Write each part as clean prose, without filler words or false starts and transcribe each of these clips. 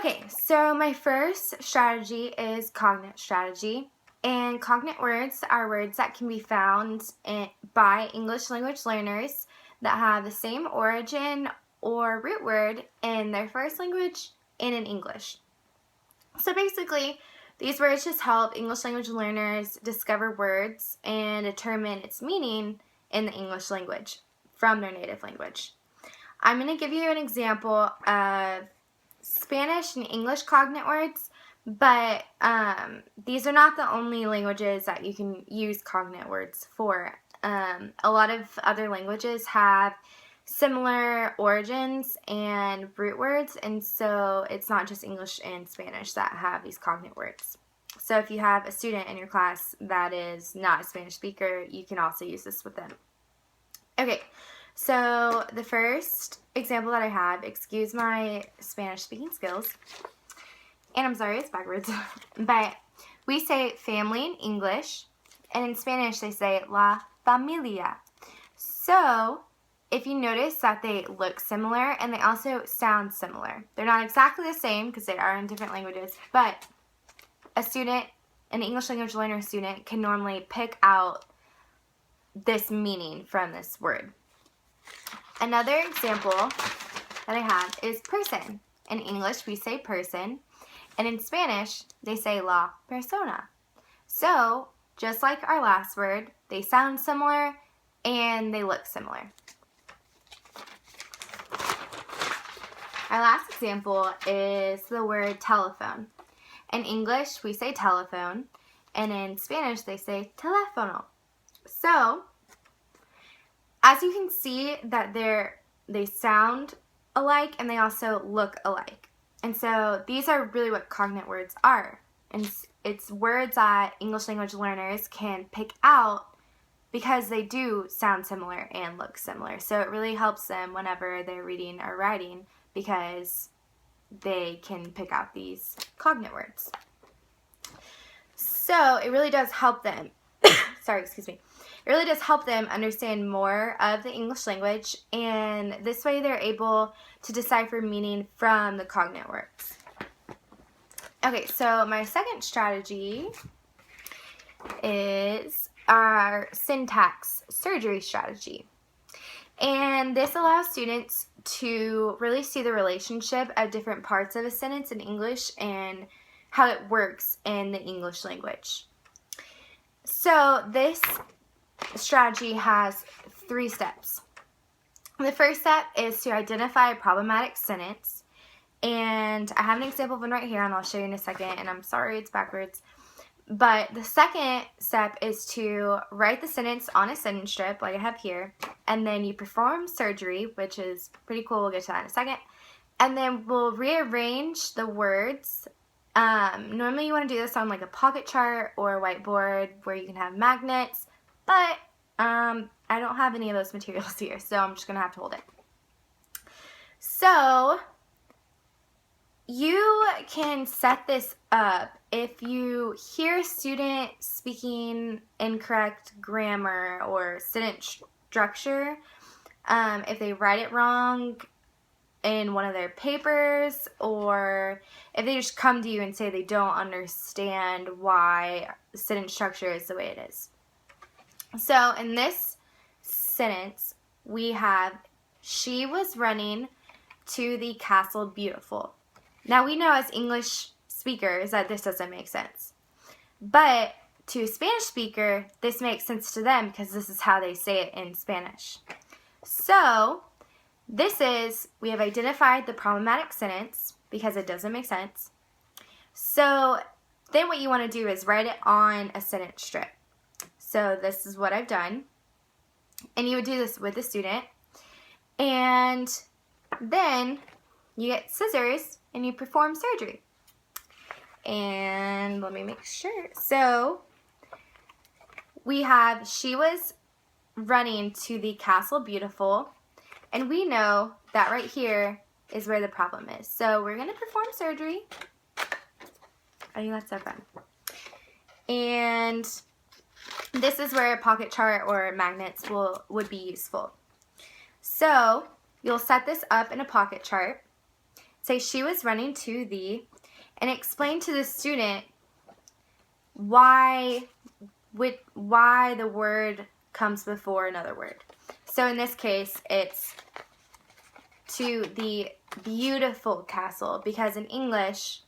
Okay, so my first strategy is cognate strategy. And cognate words are words that can be found by English language learners that have the same origin or root word in their first language and in English. So basically, these words just help English language learners discover words and determine its meaning in the English language from their native language. I'm going to give you an example of Spanish and English cognate words, but these are not the only languages that you can use cognate words for. A lot of other languages have similar origins and root words, and so it's not just English and Spanish that have these cognate words. So if you have a student in your class that is not a Spanish speaker, you can also use this with them. Okay, so the first example that I have, excuse my Spanish speaking skills, and I'm sorry it's backwards, but we say family in English, and in Spanish they say la familia. So if you notice that they look similar and they also sound similar. They're not exactly the same because they are in different languages, but a student, an English language learner student, can normally pick out this meaning from this word. Another example that I have is person. In English we say person, and in Spanish they say la persona. So just like our last word, they sound similar and they look similar. Our last example is the word telephone. In English we say telephone, and in Spanish they say teléfono. So as you can see that they sound alike and they also look alike. And so these are really what cognate words are. And it's words that English language learners can pick out because they do sound similar and look similar. So it really helps them whenever they're reading or writing because they can pick out these cognate words. So it really does help them, it really does help them understand more of the English language, and this way they're able to decipher meaning from the cognate words. Okay, so my second strategy is our syntax surgery strategy. And this allows students to really see the relationship of different parts of a sentence in English and how it works in the English language. So this strategy has 3 steps. The first step is to identify a problematic sentence, and I have an example of one right here and I'll show you in a second, and I'm sorry it's backwards. But the second step is to write the sentence on a sentence strip like I have here, and then you perform surgery, which is pretty cool, we'll get to that in a second, and then we'll rearrange the words. Normally you want to do this on like a pocket chart or a whiteboard where you can have magnets, but I don't have any of those materials here, so I'm just going to have to hold it. So you can set this up if you hear a student speaking incorrect grammar or sentence structure, if they write it wrong in one of their papers, or if they just come to you and say they don't understand why the sentence structure is the way it is. So in this sentence, we have, she was running to the castle beautiful. Now we know as English speakers that this doesn't make sense. But to a Spanish speaker, this makes sense to them because this is how they say it in Spanish. So we have identified the problematic sentence because it doesn't make sense. So then what you want to do is write it on a sentence strip. So this is what I've done. And you would do this with a student. And then you get scissors and you perform surgery. And let me make sure. So we have, she was running to the castle beautiful. And we know that right here is where the problem is. So we're going to perform surgery. I think that's so fun. And this is where a pocket chart or magnets would be useful. So you'll set this up in a pocket chart. say she was running to the, and explain to the student why the word comes before another word. So in this case, it's to the beautiful castle, because in English,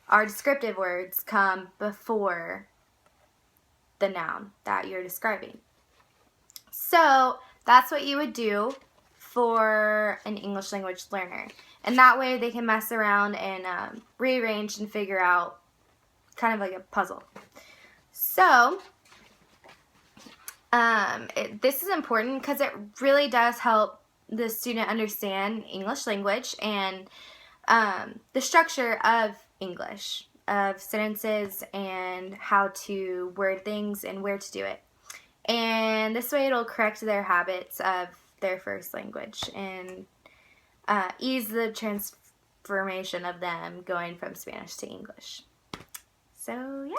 our descriptive words come before the noun that you're describing. So that's what you would do for an English language learner. And that way they can mess around and rearrange and figure out, kind of like a puzzle. So this is important because it really does help the student understand English language and the structure of English, of sentences and how to word things and where to do it. And this way it'll correct their habits of their first language and ease the transformation of them going from Spanish to English. So yeah.